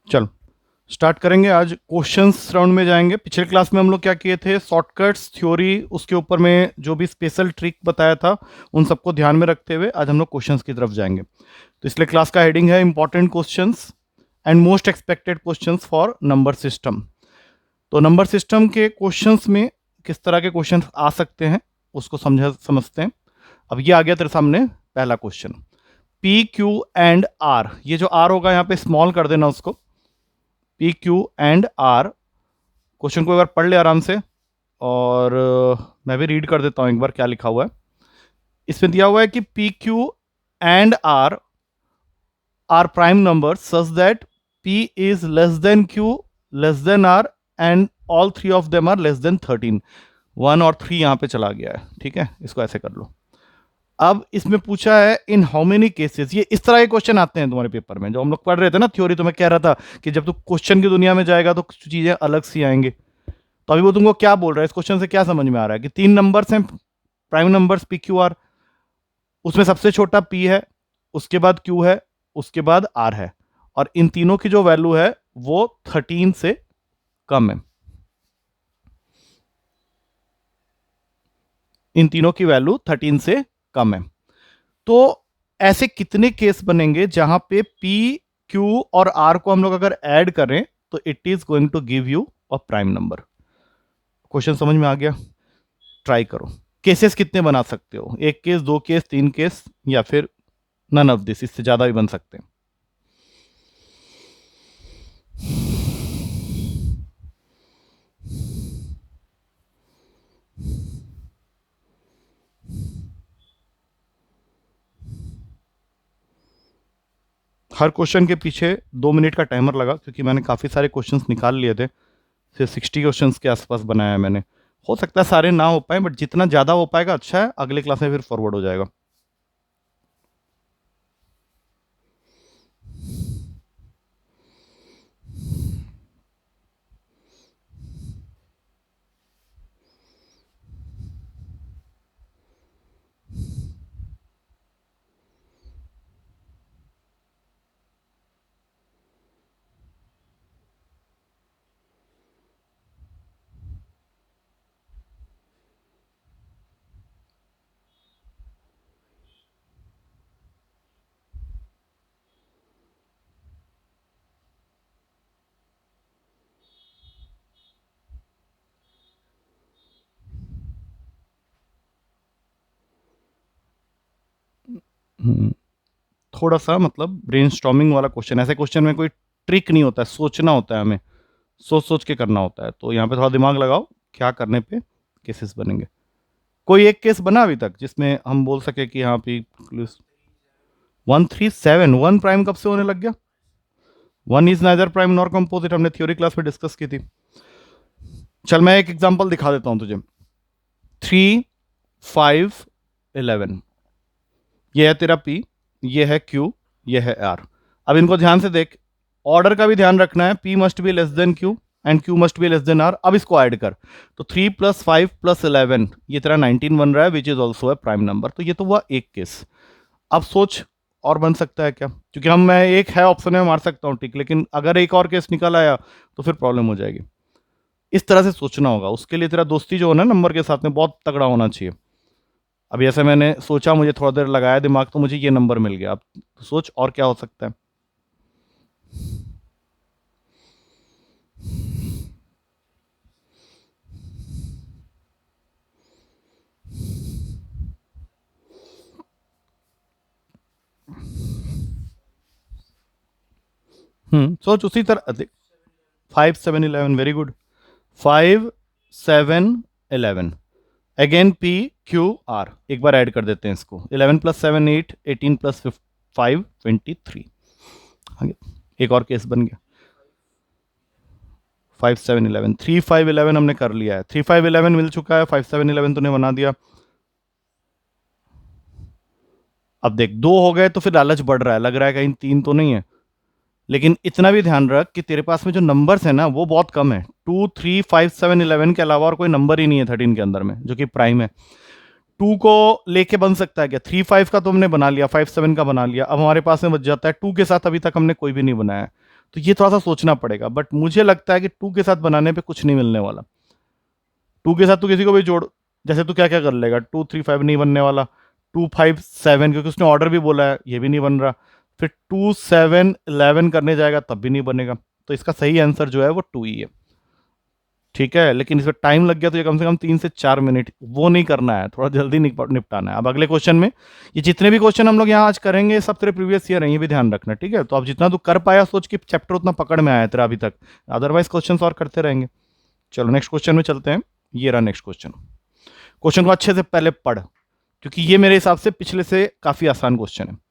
चलो स्टार्ट करेंगे। आज क्वेश्चंस राउंड में जाएंगे। पिछले क्लास में हम लोग क्या किए थे, शॉर्टकट्स थ्योरी, उसके ऊपर में जो भी स्पेशल ट्रिक बताया था उन सबको ध्यान में रखते हुए आज हम लोग क्वेश्चंस की तरफ जाएंगे। तो इसलिए क्लास का हेडिंग है important questions and most expected questions for number system. तो नंबर सिस्टम के क्वेश्चंस में किस तरह के क्वेश्चन आ सकते हैं उसको समझते हैं। अब ये आ गया तेरे सामने पहला question, P Q and R. ये जो आर होगा यहाँ पे स्मॉल कर देना उसको, P Q and R. Question को एक बार पढ़ ले आराम से, और मैं भी रीड कर देता हूं एक बार क्या लिखा हुआ है। इसमें दिया हुआ है कि P Q and R are prime number such that P is less than Q, less than R, and all three of them are less than 13। 1 और 3 यहां पे चला गया है, ठीक है, इसको ऐसे कर लो। अब इसमें पूछा है इन हाउ मेनी केसेस। ये इस तरह के क्वेश्चन आते हैं तुम्हारे पेपर में, जो हम लोग पढ़ रहे थे ना थ्योरी। तो मैं कह रहा था कि जब तू क्वेश्चन की दुनिया में जाएगा तो कुछ चीजें अलग सी आएंगे। तो अभी वो तुमको क्या बोल रहा है, इस क्वेश्चन से क्या समझ में आ रहा है कि 3 नंबर्स हैं prime numbers P Q R, उसमें सबसे छोटा पी है, उसके बाद क्यू है, उसके बाद आर है, और इन तीनों की जो वैल्यू है वो 13 से कम है। इन तीनों की वैल्यू 13 से कम है। तो ऐसे कितने केस बनेंगे जहां पे पी क्यू और आर को हम लोग अगर ऐड करें तो it is going to give you a prime number. Question समझ में आ गया? ट्राई करो। केसेस कितने बना सकते हो, 1 केस, 2 केस, 3 केस, या फिर नन ऑफ दिस, इससे ज्यादा भी बन सकते हैं। हर क्वेश्चन के पीछे 2 मिनट का टाइमर लगा, क्योंकि मैंने काफ़ी सारे क्वेश्चंस निकाल लिए थे। फिर 60 क्वेश्चंस के आसपास बनाया है मैंने। हो सकता है सारे ना हो पाए, बट जितना ज़्यादा हो पाएगा अच्छा है, अगले क्लास में फिर फॉरवर्ड हो जाएगा। थोड़ा सा मतलब ब्रेनस्टॉर्मिंग वाला क्वेश्चन। ऐसे क्वेश्चन में कोई ट्रिक नहीं होता है, सोचना होता है हमें, सोच सोच के करना होता है। तो यहाँ पे थोड़ा दिमाग लगाओ, क्या करने पे केसेस बनेंगे। कोई एक केस बना अभी तक जिसमें हम बोल सके कि हाँ पे 137 वन प्राइम कब से होने लग गया? 1 is neither prime nor composite, हमने थ्योरी क्लास में डिस्कस की थी। चल मैं एक एग्जांपल दिखा देता हूं तुझे। 3 5 11, ये है तेरा P, ये है Q, ये है R। अब इनको ध्यान से देख, ऑर्डर का भी ध्यान रखना है। P must be less then Q and Q must be less then R। अब इसको ऐड कर, तो 3 + 5 + 11, ये तेरा 19 बन रहा है, विच इज ऑल्सो है प्राइम नंबर। तो ये तो हुआ एक केस। अब सोच और बन सकता है क्या? क्योंकि मैं एक है ऑप्शन में मार सकता हूँ टिक, लेकिन अगर एक और केस निकल आया तो फिर प्रॉब्लम हो जाएगी। इस तरह से सोचना होगा। उसके लिए तेरा दोस्ती जो है ना नंबर के साथ में बहुत तगड़ा होना चाहिए। अभी ऐसे मैंने सोचा, मुझे थोड़ा देर लगाया दिमाग, तो मुझे ये नंबर मिल गया। अब तो सोच और क्या हो सकता है। सोच उसी तरह। 5 7 11, very good. 5 7 11, again P Q R। एक बार ऐड कर देते हैं इसको। 11 + 7 8, 18 + 5 23। एक और केस बन गया। 5 7 11, 3 5 11 हमने कर लिया है। 3 5 11 मिल चुका है, 5 7 11 तूने बना दिया। अब देख 2 हो गए तो फिर लालच बढ़ रहा है, लग रहा है कहीं 3 तो नहीं है। लेकिन इतना भी ध्यान रख कि तेरे पास में जो नंबर्स है ना वो बहुत कम है। 2 3 5 7 11 के अलावा और कोई नंबर ही नहीं है 13 के अंदर में जो कि प्राइम है। 2 को लेके बन सकता है क्या? 3 5 का तो हमने बना लिया, 5 7 का बना लिया। अब हमारे पास में बच जाता है 2 के साथ अभी तक हमने कोई भी नहीं बनाया। तो ये थोड़ा सा सोचना पड़ेगा, बट मुझे लगता है कि 2 के साथ बनाने पे कुछ नहीं मिलने वाला। 2 के साथ तू किसी को भी जोड़, जैसे तू क्या क्या कर लेगा, 2 3 5 नहीं बनने वाला, 2 5 7 क्योंकि उसने ऑर्डर भी बोला है, ये भी नहीं बन रहा। फिर 2 7 11 करने जाएगा तब भी नहीं बनेगा। तो इसका सही आंसर जो है वो 2 ही है। ठीक है, लेकिन इसमें टाइम लग गया तो ये कम से कम 3 से 4 मिनट, वो नहीं करना है, थोड़ा जल्दी निपटाना है। अब अगले क्वेश्चन में, ये जितने भी क्वेश्चन हम लोग यहाँ आज करेंगे सब तेरे प्रीवियस ईयर है, ये भी ध्यान रखना, ठीक है। तो अब जितना तू कर पाया सोच कि चैप्टर उतना पकड़ में आया तेरा अभी तक, अदरवाइज क्वेश्चन और करते रहेंगे। चलो नेक्स्ट क्वेश्चन में चलते हैं। ये रहा नेक्स्ट क्वेश्चन। क्वेश्चन को अच्छे से पहले पढ़, क्योंकि ये मेरे हिसाब से पिछले से काफी आसान क्वेश्चन है।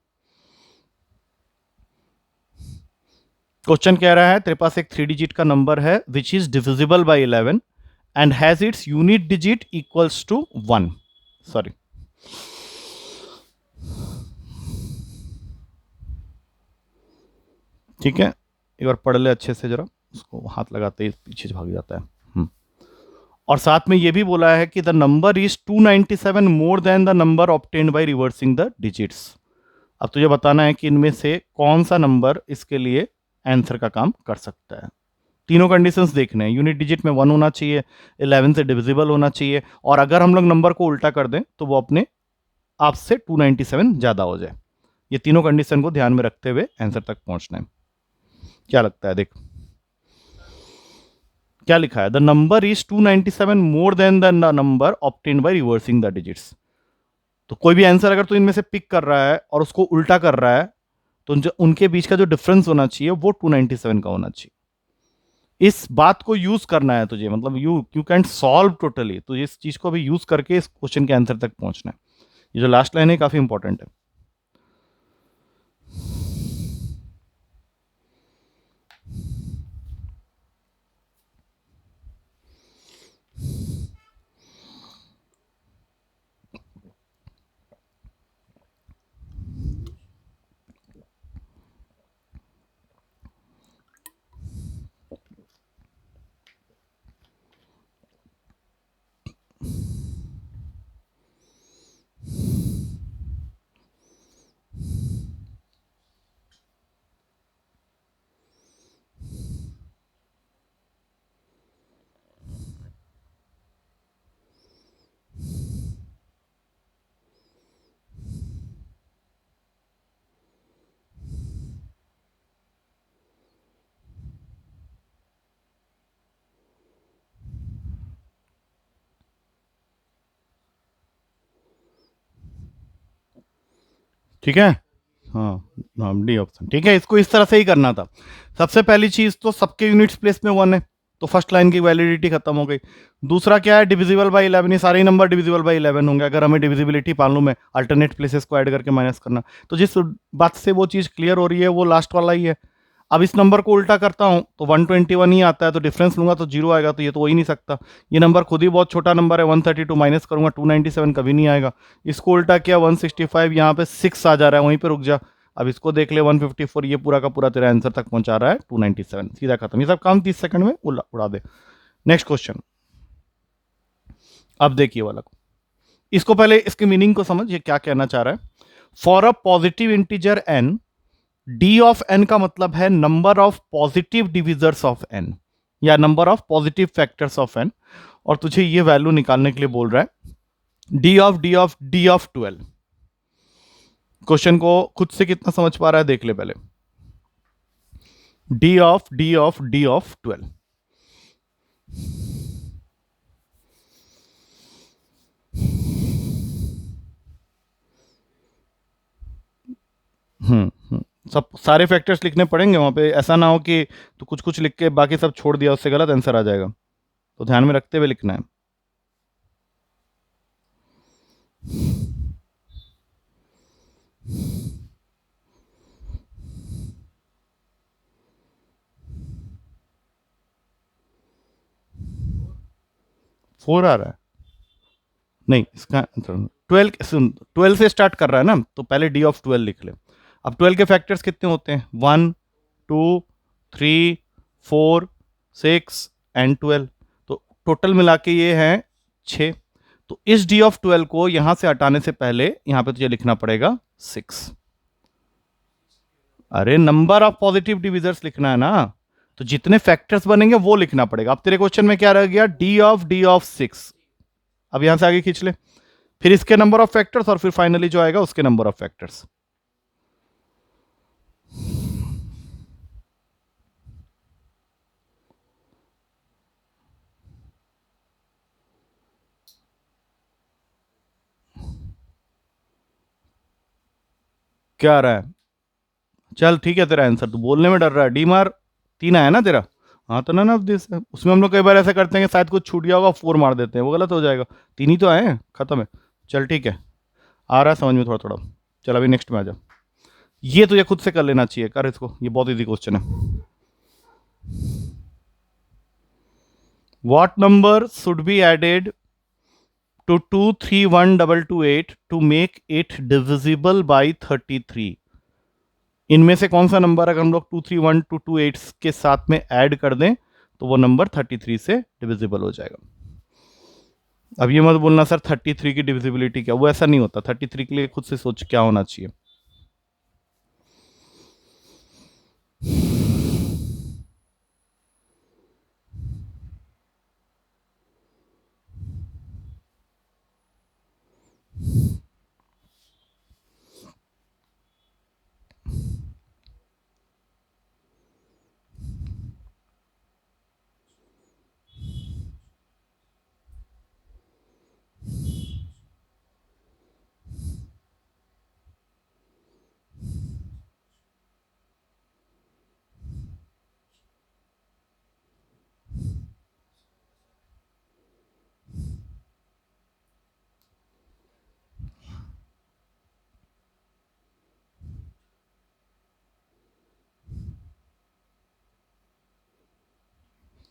क्वेश्चन कह रहा है तेरे पास एक 3 डिजिट का नंबर है which is divisible by 11 and has its unit digit equals to 1। Sorry, ठीक है, एक बार पढ़ ले अच्छे से जरा, उसको हाथ लगाते ही पीछे भाग जाता है। और साथ में ये भी बोला है कि the number is 297 more than the number obtained by reversing the digits. अब तुझे बताना है कि इनमें से कौन सा नंबर इसके लिए आंसर का काम कर सकता है। तीनों कंडीशंस देखने हैं, यूनिट डिजिट में 1 होना चाहिए, 11 से डिविजिबल होना चाहिए, और अगर हम लोग नंबर को उल्टा कर दें तो वो अपने आप से 297 ज्यादा हो जाए। ये तीनों कंडीशन को ध्यान में रखते हुए आंसर तक पहुंचना है। क्या लगता है, देख क्या लिखा है, the number is 297 more than the number obtained by reversing the digits. तो कोई भी आंसर अगर तू इनमें से पिक कर रहा है और उसको उल्टा कर रहा है, तो उनके बीच का जो डिफरेंस होना चाहिए वो 297 का होना चाहिए। इस बात को यूज करना है तुझे, मतलब यू कैन सॉल्व टोटली, तो इस चीज को भी यूज करके इस क्वेश्चन के आंसर तक पहुंचना है। ये जो लास्ट लाइन है काफी इंपॉर्टेंट है। ठीक है, हाँ डी ऑप्शन ठीक है। इसको इस तरह से ही करना था। सबसे पहली चीज तो सबके यूनिट्स प्लेस में 1 है, तो फर्स्ट लाइन की वैलिडिटी खत्म हो गई। दूसरा क्या है, डिविजिबल बाय 11, ये सारे नंबर डिविजिबल बाय 11 होंगे अगर हमें डिविजिबिलिटी मालूम है, अल्टरनेट प्लेसेस को ऐड करके माइनस करना। तो जिस बात से वो चीज क्लियर हो रही है वो लास्ट वाला ही है। अब इस नंबर को उल्टा करता हूं तो 121 ही आता है, तो डिफरेंस लूंगा तो 0 आएगा, तो ये तो हो ही नहीं सकता। ये नंबर खुद ही बहुत छोटा नंबर है, 132 माइनस करूंगा 297 कभी नहीं आएगा। इसको उल्टा किया 165, यहाँ पे 6 आ जा रहा है, वहीं पे रुक जा। अब इसको देख ले 154, ये पूरा का पूरा तेरा आंसर तक पहुंचा रहा है 297, सीधा खत्म। ये सब काम 30 सेकंड में उड़ा दे। नेक्स्ट क्वेश्चन, अब देखिए वाला को, इसको पहले इसके मीनिंग को समझ, ये क्या कहना चाह रहा है। For a positive integer n, D of n का मतलब है number of positive divisors of n, या number of positive factors of n, और तुझे ये वैल्यू निकालने के लिए बोल रहा है डी ऑफ 12। क्वेश्चन को खुद से कितना समझ पा रहा है देख ले पहले। डी ऑफ 12, सब सारे फैक्टर्स लिखने पड़ेंगे वहां पे, ऐसा ना हो कि तो कुछ कुछ लिख के बाकी सब छोड़ दिया, उससे गलत आंसर आ जाएगा, तो ध्यान में रखते हुए लिखना है। फोर आ रहा है, नहीं इसका 12 से स्टार्ट कर रहा है ना, तो पहले डी ऑफ 12 लिख ले। अब 12 के फैक्टर्स कितने होते हैं, 1 2 3 4 6 एंड 12, तो टोटल मिला के ये हैं 6। तो इस डी ऑफ 12 को यहां से हटाने से पहले यहां पे तुझे लिखना पड़ेगा 6। अरे नंबर ऑफ पॉजिटिव डिविजर्स लिखना है ना, तो जितने फैक्टर्स बनेंगे वो लिखना पड़ेगा। अब तेरे क्वेश्चन में क्या रह गया, d ऑफ 6। अब यहां से आगे खींच ले, फिर इसके नंबर ऑफ फैक्टर्स और फिर फाइनली जो आएगा उसके नंबर ऑफ फैक्टर्स। क्या आ रहा है? चल ठीक है, तेरा आंसर, तू बोलने में डर रहा है। डी मार 3 आया ना तेरा? हाँ तो नन ऑफ दिस है। उसमें हम लोग कई बार ऐसा करते हैं कि शायद कुछ छूट गया होगा, 4 मार देते हैं, वो गलत हो जाएगा। 3 ही तो आए हैं, खत्म है। चल ठीक है, आ रहा है समझ में थोड़ा थोड़ा। चल अभी नेक्स्ट में आ जा। ये तुझे खुद से कर लेना चाहिए, कर इसको, ये बहुत इजी क्वेश्चन है। What number should be added to 231,228 to make it divisible by 33? इनमें से कौन सा नंबर अगर हम लोग 231,228 के साथ में ऐड कर दें तो वो नंबर 33 से डिविजिबल हो जाएगा। अब ये मत बोलना सर 33 की डिविजिबिलिटी क्या, वो ऐसा नहीं होता। 33 के लिए खुद से सोच क्या होना चाहिए।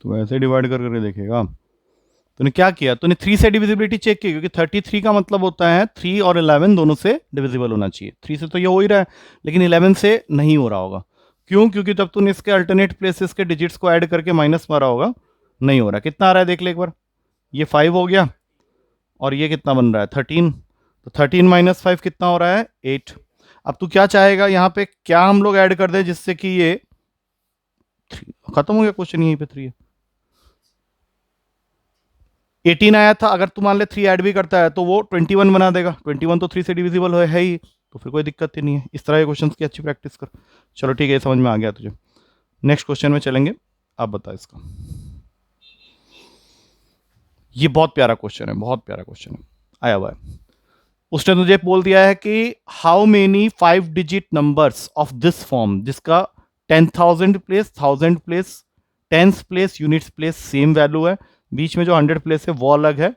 तो ऐसे डिवाइड कर करके देखेगा। तूने क्या किया, तूने 3 से डिविजिबिलिटी चेक की, क्योंकि 33 का मतलब होता है 3 और 11 दोनों से डिविजिबल होना चाहिए। 3 से तो ये हो ही रहा है, लेकिन 11 से नहीं हो रहा होगा। क्यों? क्योंकि तब तूने इसके अल्टरनेट प्लेसेस के डिजिट्स को ऐड करके माइनस मारा होगा, नहीं हो रहा। कितना आ रहा है देख ले एक बार, ये 5 हो गया और ये कितना बन रहा है 13। तो 13 माइनस 5 कितना हो रहा है 8। अब तू क्या चाहेगा यहाँ पे, क्या हम लोग ऐड कर दें जिससे कि ये 3 खत्म हो गया क्वेश्चन, यहीं पे 3 है। 18 आया था, अगर तू मान ले 3 ऐड भी करता है तो वो 21 बना देगा। 21 तो 3 से डिविजिबल है ही, तो फिर कोई दिक्कत ही नहीं है। इस तरह के क्वेश्चंस की अच्छी प्रैक्टिस कर। चलो ठीक है, ये समझ में आ गया तुझे। नेक्स्ट क्वेश्चन में चलेंगे, आप बता इसका। ये बहुत प्यारा क्वेश्चन है, बहुत प्यारा क्वेश्चन है, आया हुआ है। उसने तुझे बोल दिया है कि how many 5 digit numbers of this form, जिसका 10,000 place, 1000 place, tens place, units place same value है, बीच में जो 100 प्लेस है वो अलग है,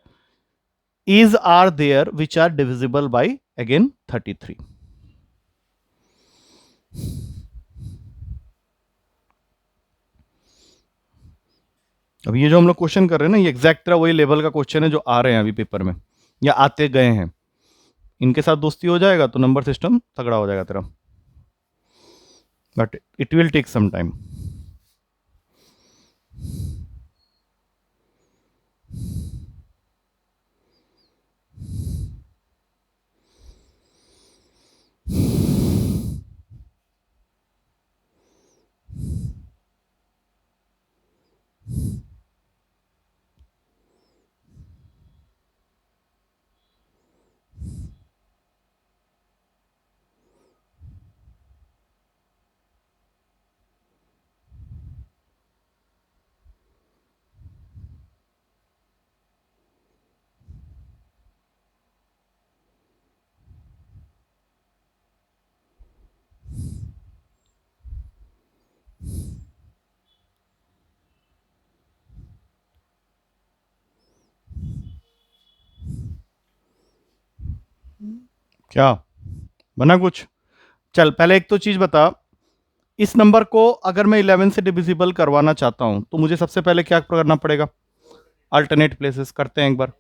is are there which are divisible by again 33। अब ये जो हम लोग क्वेश्चन कर रहे हैं ना, ये एग्जैक्ट तरह वही लेवल का क्वेश्चन है जो आ रहे हैं अभी पेपर में या आते गए हैं। इनके साथ दोस्ती हो जाएगा तो नंबर सिस्टम तगड़ा हो जाएगा तेरा, but it will take some time. क्या बना कुछ? चल पहले एक तो चीज बता, इस नंबर को अगर मैं 11 से डिविजिबल करवाना चाहता हूं तो मुझे सबसे पहले क्या करना पड़ेगा? अल्टरनेट प्लेसेस करते हैं एक बार।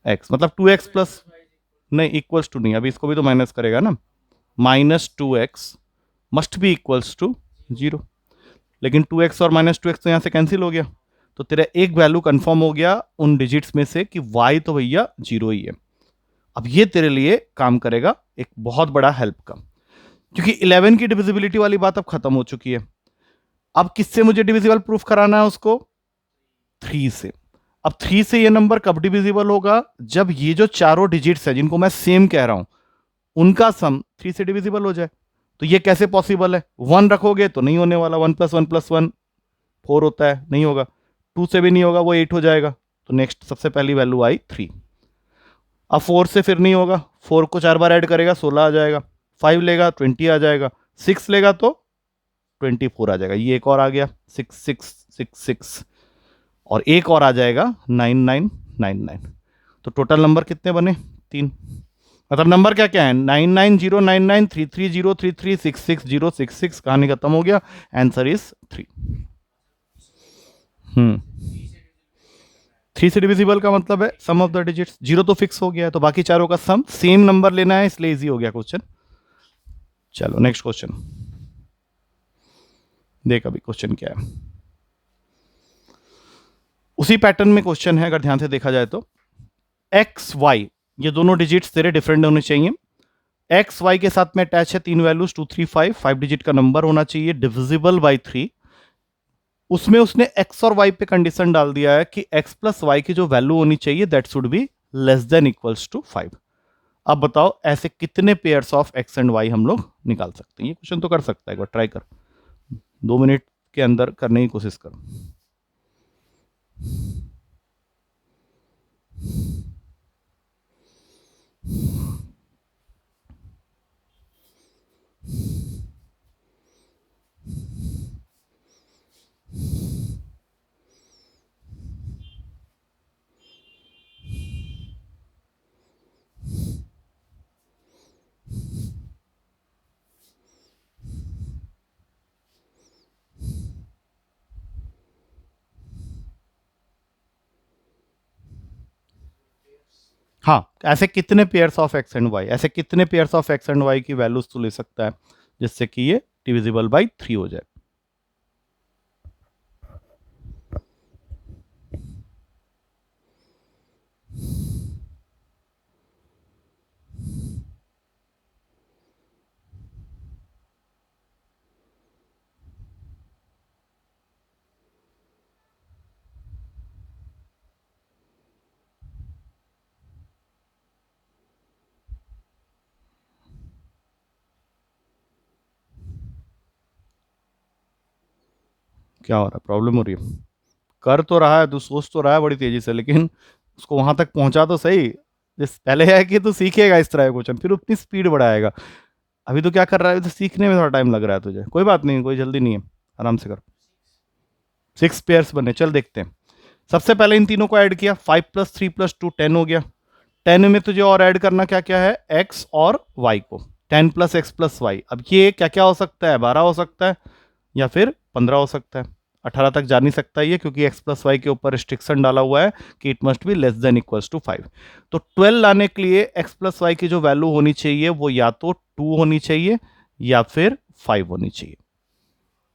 x मतलब 2x प्लस, नहीं इक्वल्स टू नहीं, अभी इसको भी तो माइनस करेगा ना, -2x must be equals to 0। लेकिन 2x और -2x तो यहां से कैंसिल हो गया, तो तेरा एक वैल्यू कंफर्म हो गया उन डिजिट्स में से कि y तो भैया 0 ही है। अब ये तेरे लिए काम करेगा एक बहुत बड़ा हेल्प का। क्योंकि 11 की डिविजिबिलिटी वाली बात अब खत्म हो चुकी है। अब किससे मुझे डिविजिबल प्रूफ कराना है उसको? 3 से। अब 3 से ये नंबर कब डिविजिबल होगा? जब ये जो चारों डिजिट्स है जिनको मैं सेम कह रहा हूं उनका सम 3 से डिविजिबल हो जाए। तो ये कैसे पॉसिबल है? 1 रखोगे तो नहीं होने वाला, 1 + 1 + 1 4 होता है, नहीं होगा। 2 से भी नहीं होगा, वो 8 हो जाएगा। तो नेक्स्ट सबसे पहली वैल्यू आई 3। अब 4 से फिर नहीं होगा, 4 को 4 बार ऐड करेगा 16 आ जाएगा, 5 लेगा 20 आ जाएगा, 6 लेगा तो 24 आ जाएगा। ये एक और आ गया 6666, और एक और आ जाएगा 9999। तो टोटल नंबर कितने बने? 3। मतलब नंबर क्या क्या है? 9909933033666066। कहानी खत्म हो गया, आंसर इज 3। 3 से डिविजिबल का मतलब है सम ऑफ द डिजिट्स। 0 तो फिक्स हो गया है, तो बाकी चारों का सम सेम नंबर लेना है, इसलिए इजी हो गया क्वेश्चन। चलो नेक्स्ट क्वेश्चन देख, अभी क्वेश्चन क्या है। उसी पैटर्न में क्वेश्चन है, अगर ध्यान से देखा जाए तो एक्स वाई ये दोनों डिजिट्स तेरे डिफरेंट होने चाहिए। एक्स वाई के साथ में अटैच है 3 वैल्यूज 2 3 5, 5 डिजिट का नंबर होना चाहिए, डिविजिबल बाई 3। उसमें उसने एक्स और वाई पे कंडीशन डाल दिया है कि एक्स प्लस वाई की जो वैल्यू होनी चाहिए that should be less than equals to 5। अब बताओ ऐसे कितने pairs of x and y हम लोग निकाल सकते हैं? ये क्वेश्चन तो कर सकता है, एक बार ट्राई कर, 2 मिनट के अंदर करने की कोशिश कर। हाँ, ऐसे कितने pairs of x and y, ऐसे कितने pairs of x and y की वैल्यूज तो ले सकता है जिससे कि ये डिविजिबल बाई 3 हो जाए। क्या हो रहा है? प्रॉब्लम हो रही है? कर तो रहा है तू, सोच तो रहा है बड़ी तेजी से, लेकिन उसको वहां तक पहुंचा तो सही। जिस पहले है कि तू सीखेगा इस तरह का क्वेश्चन, फिर उतनी स्पीड बढ़ाएगा। अभी तो क्या कर रहा है? तो सीखने में थोड़ा टाइम लग रहा है तुझे, कोई बात नहीं, कोई जल्दी नहीं है, आराम से कर। 6 पेयर्स बने, चल देखते हैं। सबसे पहले इन तीनों को ऐड किया, 5 + 3 + 2 10 हो गया। 10 में तुझे और ऐड करना क्या क्या है? एक्स और वाई को, 10 + x + y। अब ये क्या क्या हो सकता है? 12 हो सकता है या फिर 15 हो सकता है। 18 तक जा नहीं सकता ये, क्योंकि x + y के ऊपर रिस्ट्रिक्शन डाला हुआ है कि it must be less than equals to 5। तो 12 लाने के लिए x + y की जो वैल्यू होनी चाहिए वो या तो 2 होनी चाहिए या फिर 5 होनी चाहिए।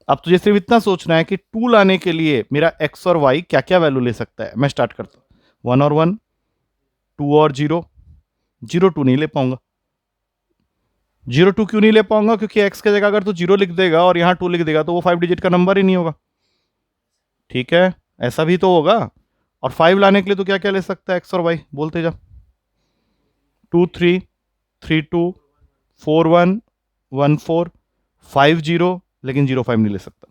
अब तुझे सिर्फ इतना सोचना है कि 2 लाने के लिए मेरा x और y क्या क्या वैल्यू ले सकता है। मैं स्टार्ट करता हूं, 1 और 1, 2 और 0, 0 2 नहीं ले पाऊंगा। 0 2 क्यों नहीं ले पाऊंगा? क्योंकि x की जगह अगर तू 0 लिख देगा और यहां 2 लिख देगा तो वो 5 डिजिट का नंबर ही नहीं होगा। ठीक है, ऐसा भी तो होगा। और 5 लाने के लिए तो क्या क्या ले सकता है x और y? बोलते जा। 2 3, 3 2, 4 1, 1 4, 5 0, लेकिन 0 5 नहीं ले सकता।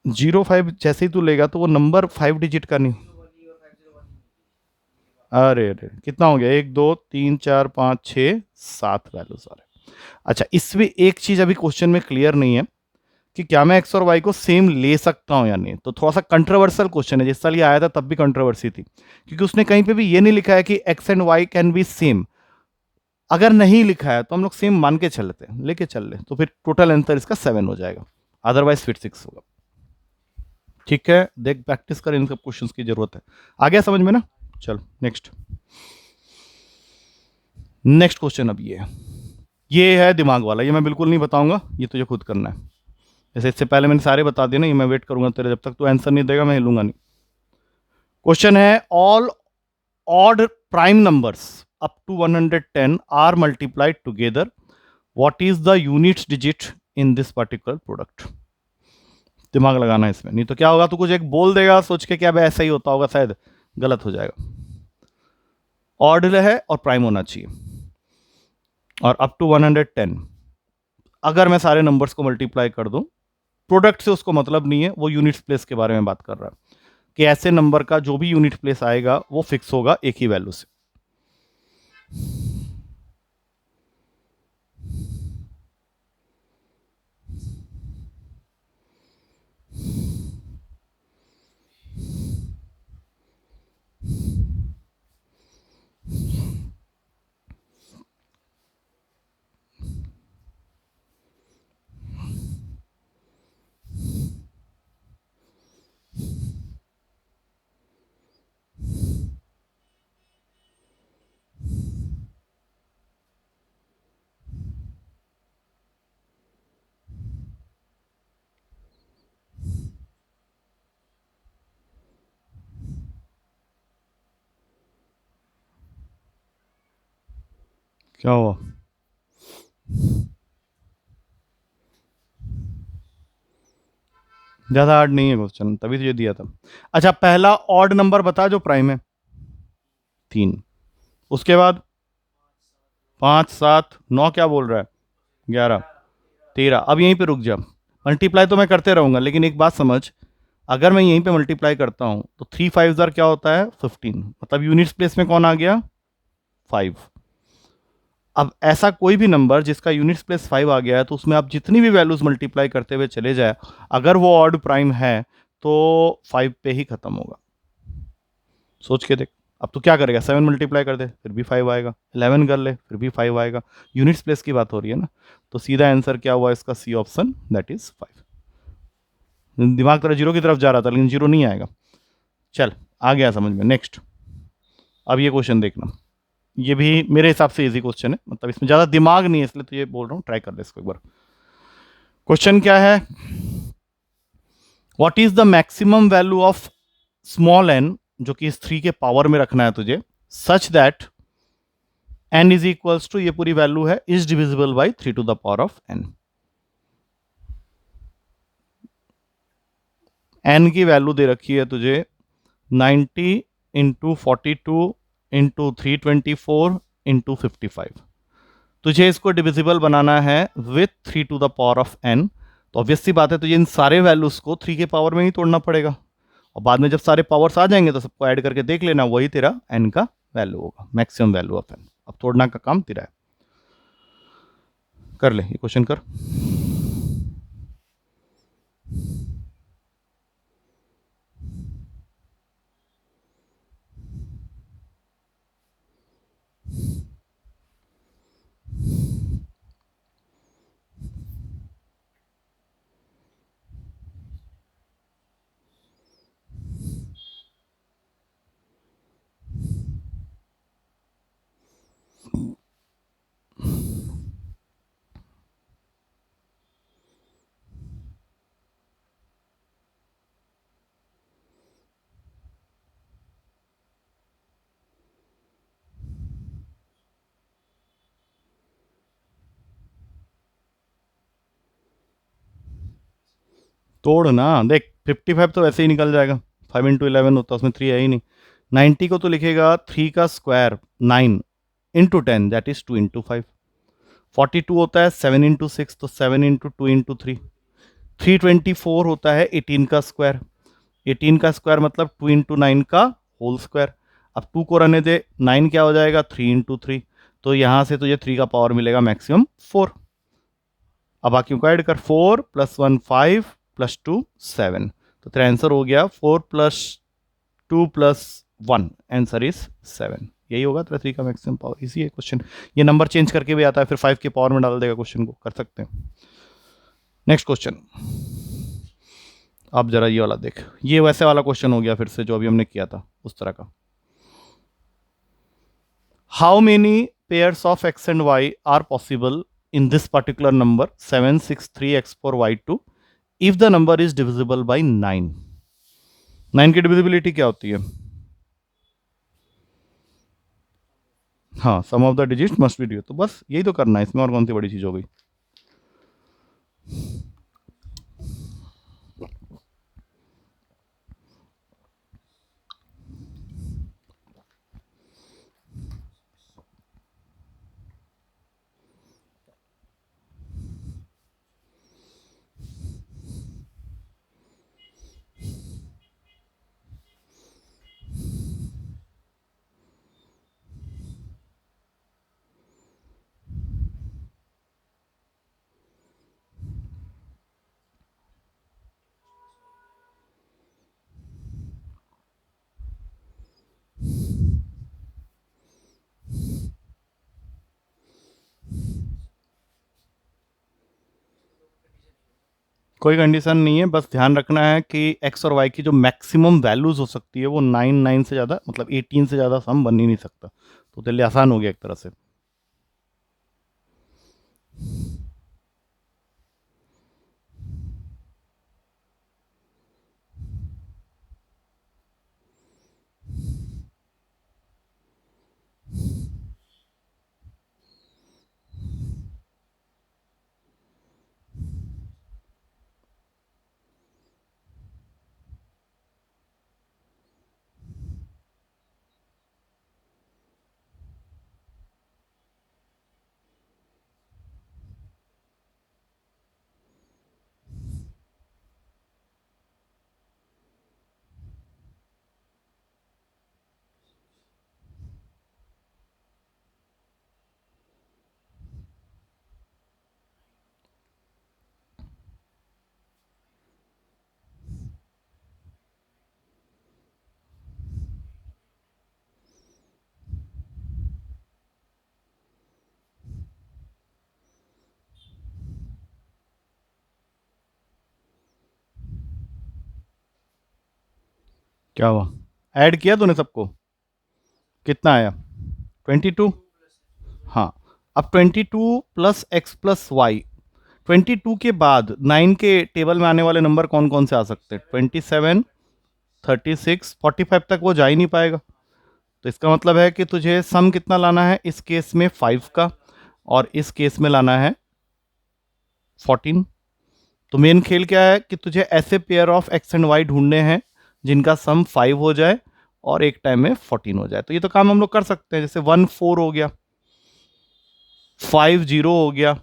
0 5 जैसे ही तू लेगा तो वो नंबर 5 डिजिट का नहीं। अरे अरे कितना हो गया? 1 2 3 4 5 6 7 वैल्यूज आ रहे। अच्छा, इसमें एक चीज अभी क्वेश्चन में क्लियर नहीं है कि क्या मैं एक्स और वाई को सेम ले सकता हूं या नहीं। तो थोड़ा सा कंट्रोवर्शियल क्वेश्चन है, जिस साल ये आया था तब भी कंट्रोवर्सी थी, क्योंकि उसने कहीं पे भी ये नहीं लिखा है कि x and y can be same. अगर नहीं लिखा है तो हम लोग सेम मान के चलते हैं, लेके चल ले, तो फिर टोटल आंसर इसका 7 हो जाएगा, अदरवाइज फिर 6 होगा। ठीक है, देख प्रैक्टिस कर, इन सब क्वेश्चन की जरूरत है। आ गया समझ में ना? चल नेक्स्ट। नेक्स्ट क्वेश्चन अब ये है दिमाग वाला, ये मैं बिल्कुल नहीं बताऊंगा, ये तुझे खुद करना है। जैसे इससे पहले मैंने सारे बता दिए ना, ये मैं वेट करूंगा तेरे, जब तक तू आंसर नहीं देगा मैं हिलूंगा नहीं। क्वेश्चन है all odd prime numbers up to 110 are multiplied together, what is the units digit in this particular product? दिमाग लगाना है इसमें, नहीं तो क्या होगा, तो कुछ एक बोल देगा सोच के क्या ऐसा ही होता होगा, शायद गलत हो जाएगा। ऑर्डर है और प्राइम होना चाहिए, और अप टू 110। अगर मैं सारे नंबर्स को मल्टीप्लाई कर दूं, प्रोडक्ट से उसको मतलब नहीं है, वो यूनिट्स प्लेस के बारे में बात कर रहा है कि ऐसे नंबर का जो भी यूनिट प्लेस आएगा वो फिक्स होगा एक ही वैल्यू से। क्या हुआ? ज्यादा हार्ड नहीं है क्वेश्चन, तभी तो ये दिया था। अच्छा, पहला ऑड नंबर बता जो प्राइम है, 3। उसके बाद 5, 7, 9, क्या बोल रहा है, 11, 13। अब यहीं पे रुक जा, मल्टीप्लाई तो मैं करते रहूंगा, लेकिन एक बात समझ, अगर मैं यहीं पे मल्टीप्लाई करता हूं तो 3 5 जार क्या होता है, 15। मतलब यूनिट्स प्लेस में कौन आ गया, 5। अब ऐसा कोई भी नंबर जिसका यूनिट्स प्लेस 5 आ गया है, तो उसमें आप जितनी भी वैल्यूज मल्टीप्लाई करते हुए चले जाए, अगर वो ऑड प्राइम है तो 5 पे ही खत्म होगा। सोच के देख, अब तू क्या करेगा, 7 मल्टीप्लाई कर दे फिर भी 5 आएगा, 11 कर ले फिर भी 5 आएगा, यूनिट्स प्लेस की बात हो रही है ना। तो सीधा आंसर क्या हुआ इसका, सी ऑप्शन, दैट इज 5। दिमाग तेरा जीरो की तरफ जा रहा था, लेकिन जीरो नहीं आएगा। चल, आ गया समझ में। नेक्स्ट, अब ये क्वेश्चन देखना, ये भी मेरे हिसाब से इजी क्वेश्चन है, मतलब इसमें ज्यादा दिमाग नहीं है, इसलिए तो ये बोल रहा हूँ, ट्राई कर ले इसको एक बार। क्वेश्चन क्या है, what is the maximum value of small n, जो कि इस 3 के पावर में रखना है तुझे, such that n is equals to, ये पूरी वैल्यू है, is divisible by 3 to the power of n। n की वैल्यू दे रखी है तुझे 90 इंटू 42 इंटू 324 इंटू 55। तुझे इसको डिविजिबल बनाना है with 3 to the power of n। तो ऑब्वियस सी बात है, तुझे इन सारे वैल्यूज को 3 के पावर में ही तोड़ना पड़ेगा, और बाद में जब सारे पावर्स आ जाएंगे तो सबको ऐड करके देख लेना, वही तेरा n का वैल्यू होगा, मैक्सिमम वैल्यू ऑफ n। अब तोड़ना का काम तेरा है, कर ले, ये क्वेश्चन कर। तोड़ ना देख, 55 तो वैसे ही निकल जाएगा, 5 इंटू 11 होता है, उसमें 3 है ही नहीं। 90 को तो लिखेगा 3 का square 9 into 10, that is 2 into 5। 42 होता है 7 इंटू 6, तो 7 इंटू 2 इंटू 3। 324 होता है 18 का स्क्वायर, 18 का स्क्वायर मतलब 2 इंटू 9 का होल स्क्वायर। अब 2 को रहने दे, 9 क्या हो जाएगा, 3 इंटू 3। तो यहां से तुझे 3 का पावर मिलेगा मैक्सिमम 4। अब बाकियों को ऐड कर, 4 + 1 5 + 2 7। तो तेरा आंसर हो गया 4 + 2 + 1, आंसर इज 7। यही होगा तेरा 3 का मैक्सिमम पावर। इसी है क्वेश्चन, ये नंबर चेंज करके भी आता है, फिर 5 के पावर में डाल देगा क्वेश्चन को, कर सकते हैं। नेक्स्ट क्वेश्चन, अब जरा ये वाला देख, ये वैसे वाला क्वेश्चन हो गया फिर से जो अभी हमने किया था उस तरह का। How many pairs of x and y are possible in this particular number 763x4y2 if the number is divisible by 9। 9 की डिविजिबिलिटी क्या होती है, हाँ, sum of the digit must be due, तो बस यही तो करना है, इसमें और कौन सी बड़ी चीज़ हो गई। कोई कंडीशन नहीं है, बस ध्यान रखना है कि एक्स और वाई की जो मैक्सिमम वैल्यूज हो सकती है वो 9 से ज़्यादा, मतलब 18 से ज़्यादा सम बन ही नहीं सकता, तो तेरे लिए आसान हो गया एक तरह से। क्या हुआ? ऐड किया तूने सबको? कितना आया? 22। हाँ, अब 22 प्लस एक्स प्लस वाई, 22 के बाद 9 के टेबल में आने वाले नंबर कौन कौन से आ सकते हैं? 27, 36, 45 तक वो जा ही नहीं पाएगा, तो इसका मतलब है कि तुझे सम कितना लाना है इस केस में? 5 का, और इस केस में लाना है 14। तो मेन खेल क्या है कि तुझे ऐसे pair of x and y ढूंढने हैं जिनका सम 5 हो जाए और एक टाइम में 14 हो जाए। तो ये तो काम हम लोग कर सकते हैं, जैसे 1 4 हो गया, 5 0 हो गया,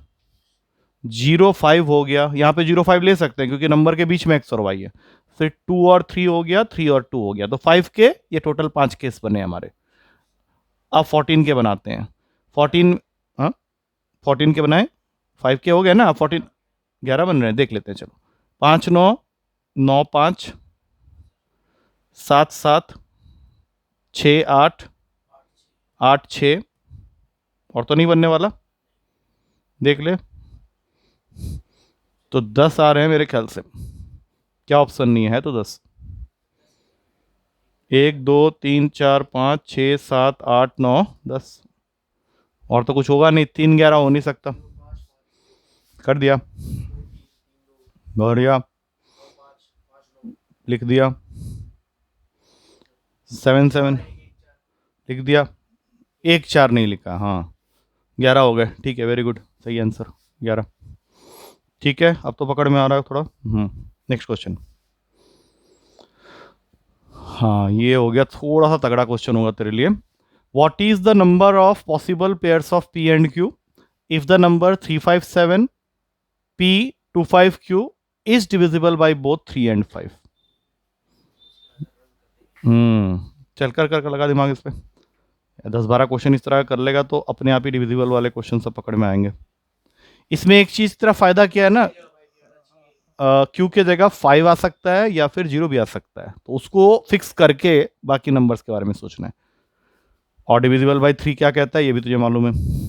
0 5 हो गया, यहाँ पे 0 5 ले सकते हैं क्योंकि नंबर के बीच में एक्स और वाई है। फिर 2 और 3 हो गया, 3 और 2 हो गया, तो 5 के ये टोटल 5 केस बने हमारे। अब 14 के बनाते हैं। 14, हाँ, 14 के बनाए, 5 के हो गए ना, 14, 11 बन रहे हैं, देख लेते हैं चलो। 5 9, 9 5, 7 7, 6 8, 8 6, और तो नहीं बनने वाला, देख ले। तो 10 आ रहे हैं मेरे ख्याल से, क्या ऑप्शन नहीं है तो 10। 1 2 3 4 5 6 7 8 9 10, और तो कुछ होगा नहीं, 3 11 हो नहीं सकता। कर दिया, बढ़िया, लिख दिया। 7 7 लिख दिया, एक 4 नहीं लिखा, हाँ, 11 हो गए, ठीक है, वेरी गुड, सही आंसर, 11। ठीक है, अब तो पकड़ में आ रहा है थोड़ा। Next question. हाँ, ये हो गया, थोड़ा सा तगड़ा क्वेश्चन होगा तेरे लिए। What is the number of possible pairs of P and Q if the number 357 P 25 Q is divisible by both 3 and 5? चल कर लगा दिमाग इस पे, 10 12 क्वेश्चन इस तरह का कर लेगा तो अपने आप ही डिविजिबल वाले क्वेश्चन सब पकड़ में आएंगे। इसमें एक चीज तेरा फायदा क्या है ना, क्यू के जगह 5 आ सकता है या फिर 0 भी आ सकता है, तो उसको फिक्स करके बाकी नंबर्स के बारे में सोचना है। और डिविजिबल बाई 3 क्या कहता है ये भी तुझे मालूम है।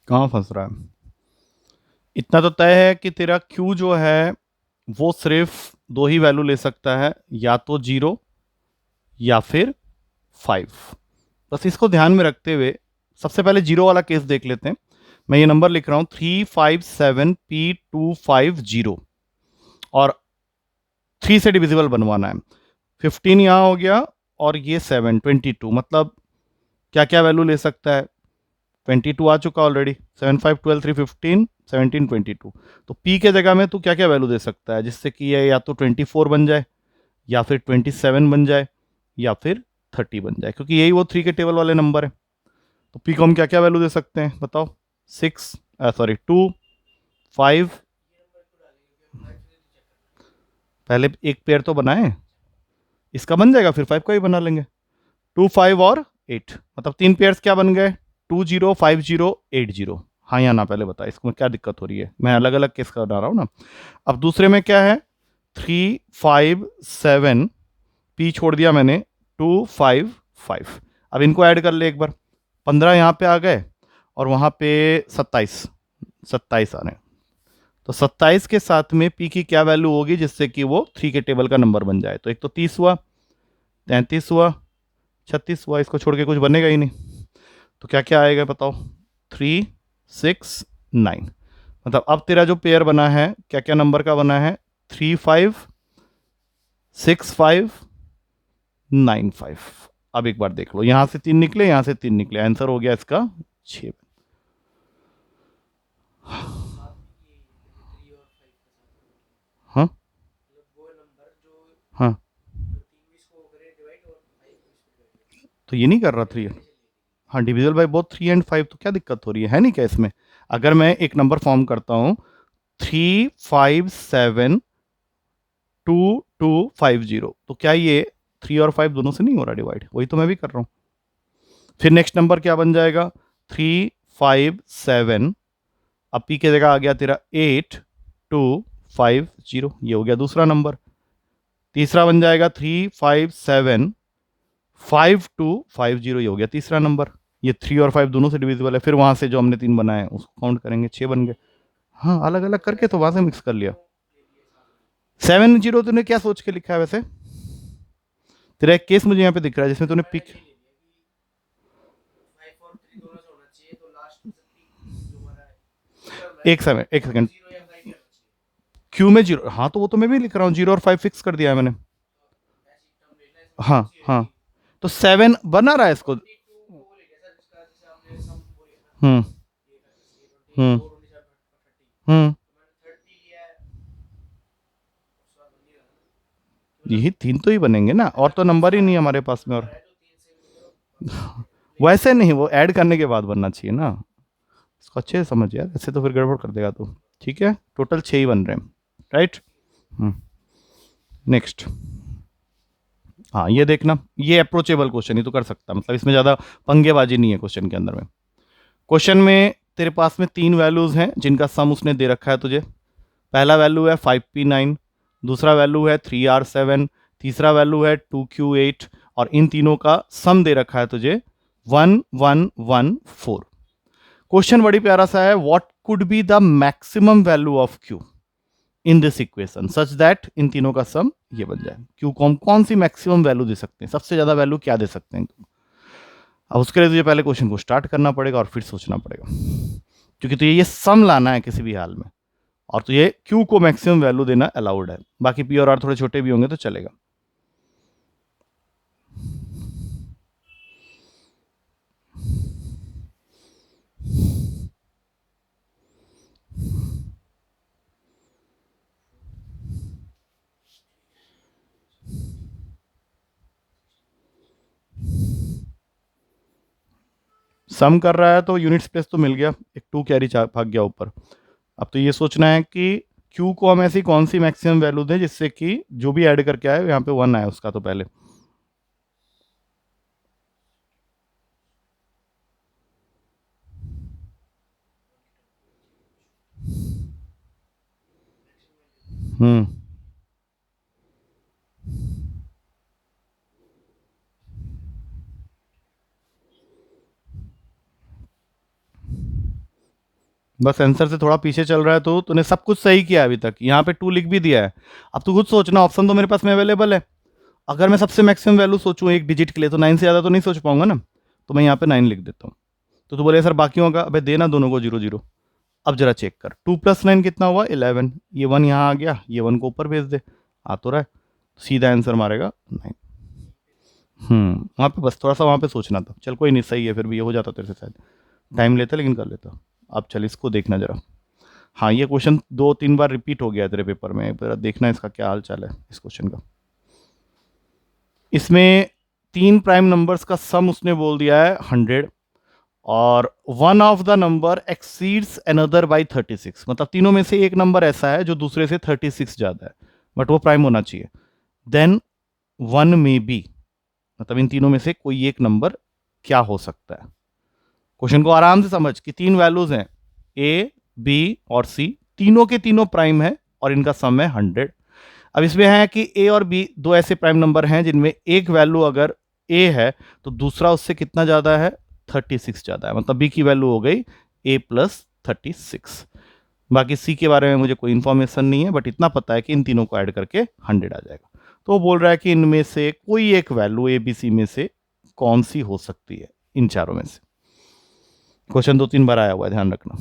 कहाँ फंस रहा है? इतना तो तय है कि तेरा क्यू जो है वो सिर्फ दो ही वैल्यू ले सकता है, या तो 0 या फिर 5। बस इसको ध्यान में रखते हुए सबसे पहले जीरो वाला केस देख लेते हैं। मैं ये नंबर लिख रहा हूं 357P250, और 3 से डिविजिबल बनवाना है। 15 यहां हो गया, और ये 7 22, मतलब क्या क्या वैल्यू ले सकता है? 22 आ चुका ऑलरेडी, 7 5 12 3 15 17 22। तो पी के जगह में तू क्या क्या वैल्यू दे सकता है जिससे कि ये या तो 24 बन जाए, या फिर 27 बन जाए, या फिर 30 बन जाए, क्योंकि यही वो 3 के टेबल वाले नंबर है। तो पी को हम क्या क्या वैल्यू दे सकते हैं बताओ? 6, सॉरी 2, 5। पहले एक पेयर तो बनाए, इसका बन जाएगा, फिर 5 का भी बना लेंगे। 2 5 और 8, मतलब तीन पेयर्स क्या बन गए? 20 50 80। हाँ या ना पहले बता, इसमें क्या दिक्कत हो रही है? मैं अलग अलग केस का बना रहा हूँ ना। अब दूसरे में क्या है? 3 5 7, पी छोड़ दिया मैंने, 2 5 5। अब इनको ऐड कर ले एक बार, 15 यहाँ पे आ गए, और वहाँ पे 27 27 आ रहे हैं। तो 27 के साथ में पी की क्या वैल्यू होगी जिससे कि वो 3 के टेबल का नंबर बन जाए? तो एक तो 30 हुआ, 33 हुआ, 36 हुआ, इसको छोड़ के कुछ बनेगा ही नहीं। तो क्या क्या आएगा बताओ? 3 6 9। मतलब अब तेरा जो पेयर बना है क्या क्या नंबर का बना है? 3 5 6 5 9 5। अब एक बार देख लो, यहां से 3 निकले, यहां से 3 निकले, आंसर हो गया इसका 6। हाँ हाँ, तो ये नहीं कर रहा 3? हाँ, डिविजिबल बाय बोथ 3 and 5, तो क्या दिक्कत हो रही है नहीं क्या इसमें? अगर मैं एक नंबर फॉर्म करता हूं 3 5 7 2 2 5 0, तो क्या ये 3 और 5 दोनों से नहीं हो रहा डिवाइड? वही तो मैं भी कर रहा हूं। फिर नेक्स्ट नंबर क्या बन जाएगा? 3 5 7, अब पी की जगह आ गया तेरा 8 2 5 0, ये हो गया दूसरा नंबर। तीसरा बन जाएगा 3 5 7 5 2 5 0, ये हो गया तीसरा नंबर। ये 3 और 5 दोनों से डिविजिबल है, फिर वहां से जो हमने 3 बनाए उसको काउंट करेंगे, 6 बन गए। हाँ, अलग अलग करके तो वहां से मिक्स कर लिया। 7 0 तूने क्या सोच के लिखा है वैसे? तेरा एक केस मुझे यहाँ पे दिख रहा है जिसमें तूने पिक। एक सेकंड, क्यू में 0, हाँ तो वो तो मैं भी लिख रहा हूँ, 0 और 5 फिक्स कर दिया है मैंने। हाँ हाँ, तो 7 बना रहा है इसको। हम्म हम्म हम्म, यही 3 तो ही बनेंगे ना, और तो नंबर ही नहीं है हमारे पास में। और वैसे नहीं, वो ऐड करने के बाद बनना चाहिए ना। इसको अच्छे से समझ यार, ऐसे तो फिर गड़बड़ कर देगा तू। ठीक है, टोटल 6 ही बन रहे हैं, राइट। नेक्स्ट। हाँ, ये देखना, ये अप्रोचेबल क्वेश्चन ही तो कर सकता, मतलब इसमें ज़्यादा पंगेबाजी नहीं है क्वेश्चन के अंदर में। क्वेश्चन में तेरे पास में 3 वैल्यूज़ हैं जिनका सम उसने दे रखा है तुझे। पहला वैल्यू है 5P9, दूसरा वैल्यू है 3R7, तीसरा वैल्यू है 2Q8, और इन तीनों का सम दे रखा है तुझे 1114। क्वेश्चन बड़ी प्यारा सा है, what could be the maximum value of Q in this equation such that, इन तीनों का सम ये बन जाए। Q को हम कौन सी मैक्सिमम वैल्यू दे सकते हैं, सबसे ज्यादा वैल्यू क्या दे सकते हैं? अब उसके लिए तुझे पहले क्वेश्चन को स्टार्ट करना पड़ेगा और फिर सोचना पड़ेगा, क्योंकि तुझे ये सम लाना है किसी भी हाल में, और तुझे क्यू को मैक्सिमम वैल्यू देना अलाउड है। बाकी पी और आर थोड़े छोटे भी होंगे तो चलेगा। सम कर रहा है तो यूनिट प्लेस तो मिल गया, एक 2 कैरी भाग गया ऊपर। अब तो ये सोचना है कि क्यू को हम ऐसी कौन सी मैक्सिमम वैल्यू दें जिससे कि जो भी ऐड करके आए यहाँ पे 1 आए उसका, तो पहले हम्म बस आंसर से थोड़ा पीछे चल रहा है, तो तूने सब कुछ सही किया अभी तक, यहाँ पे 2 लिख भी दिया है। अब तू खुद सोचना, ऑप्शन तो मेरे पास में अवेलेबल है। अगर मैं सबसे मैक्सिमम वैल्यू सोचूं एक डिजिट के लिए, तो 9 से ज़्यादा तो नहीं सोच पाऊंगा ना, तो मैं यहाँ पे 9 लिख देता हूँ। तो तू बोले सर बाकियों का, अबे देना दोनों को 0 0। अब जरा चेक कर, 2 + 9 कितना हुआ, 11। ये 1 यहाँ आ गया, ये 1 को ऊपर भेज दे, आ तो रहा है, सीधा आंसर मारेगा 9। वहाँ पे बस थोड़ा सा वहाँ पे सोचना था। चल कोई नहीं, सही है, फिर भी ये हो जाता तेरे से शायद, टाइम लेता लेकिन कर लेता। अब चल इसको देखना जरा। हाँ, ये क्वेश्चन 2-3 बार रिपीट हो गया है तेरे पेपर में, जरा देखना इसका क्या हाल चाल है इस क्वेश्चन का। इसमें 3 प्राइम नंबर्स का सम उसने बोल दिया है 100, और one of the number exceeds another by 36। मतलब तीनों में से एक नंबर ऐसा है जो दूसरे से 36 ज्यादा है, बट वो प्राइम होना चाहिए। देन वन में बी, मतलब इन तीनों में से कोई एक नंबर क्या हो सकता है। क्वेश्चन को आराम से समझ कि 3 वैल्यूज हैं, ए बी और सी, तीनों के तीनों प्राइम है और इनका सम है 100। अब इसमें है कि ए और बी दो ऐसे प्राइम नंबर हैं जिनमें एक वैल्यू अगर ए है तो दूसरा उससे कितना ज्यादा है, 36 ज्यादा है। मतलब बी की वैल्यू हो गई a + 36। बाकी सी के बारे में मुझे कोई इंफॉर्मेशन नहीं है, बट इतना पता है कि इन तीनों को ऐड करके 100 आ जाएगा। तो वो बोल रहा है कि इनमें से कोई एक वैल्यू ए बी सी में से कौन सी हो सकती है, इन चारों में से। क्वेश्चन 2-3 बार आया हुआ है, ध्यान रखना।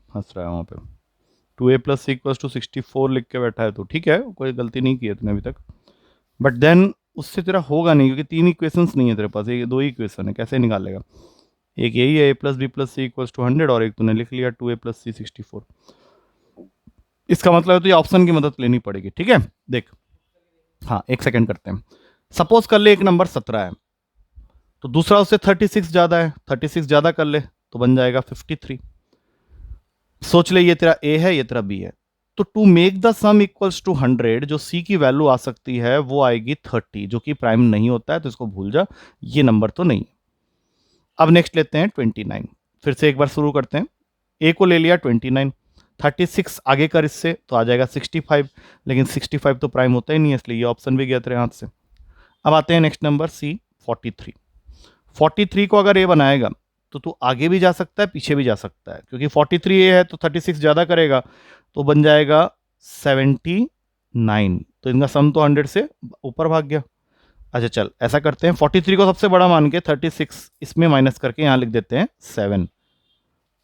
हंस रहा है वहाँ पे। 2a + c = 64 लिख के बैठा है, तो ठीक है, कोई गलती नहीं की है तूने अभी तक। बट देन उससे तेरा होगा नहीं, क्योंकि 3 इक्वेशंस नहीं है तेरे पास, एक 2 ही इक्वेशन है, कैसे निकालेगा। एक यही है a + b + c = 100, और एक तूने लिख लिया 2a + c 64। इसका मतलब है तो ये ऑप्शन की मदद लेनी पड़ेगी, ठीक है। देख, हाँ एक सेकंड करते हैं। सपोज कर ले एक नंबर 17 है, तो दूसरा उससे 36 ज्यादा है, 36 ज्यादा कर ले तो बन जाएगा 53। सोच ले ये तेरा ए है, ये तेरा बी है, तो to make the sum equals to 100, जो सी की वैल्यू आ सकती है वो आएगी 30, जो कि प्राइम नहीं होता है, तो इसको भूल जा, ये नंबर तो नहीं। अब नेक्स्ट लेते हैं 29। फिर से एक बार शुरू करते हैं। ए को ले लिया 29, 36 आगे कर इससे तो आ जाएगा 65, लेकिन 65 तो प्राइम होता ही नहीं है, इसलिए ये ऑप्शन भी गया तेरे हाथ से। अब आते हैं नेक्स्ट नंबर सी 43। 43 को अगर ए बनाएगा तो तू आगे भी जा सकता है, पीछे भी जा सकता है, क्योंकि 43 ए है तो 36 ज्यादा करेगा तो बन जाएगा 79। तो इनका सम तो 100 से ऊपर भाग गया। अच्छा चल ऐसा करते हैं, 43 को सबसे बड़ा मान के 36 इसमें माइनस करके यहां लिख देते हैं 7।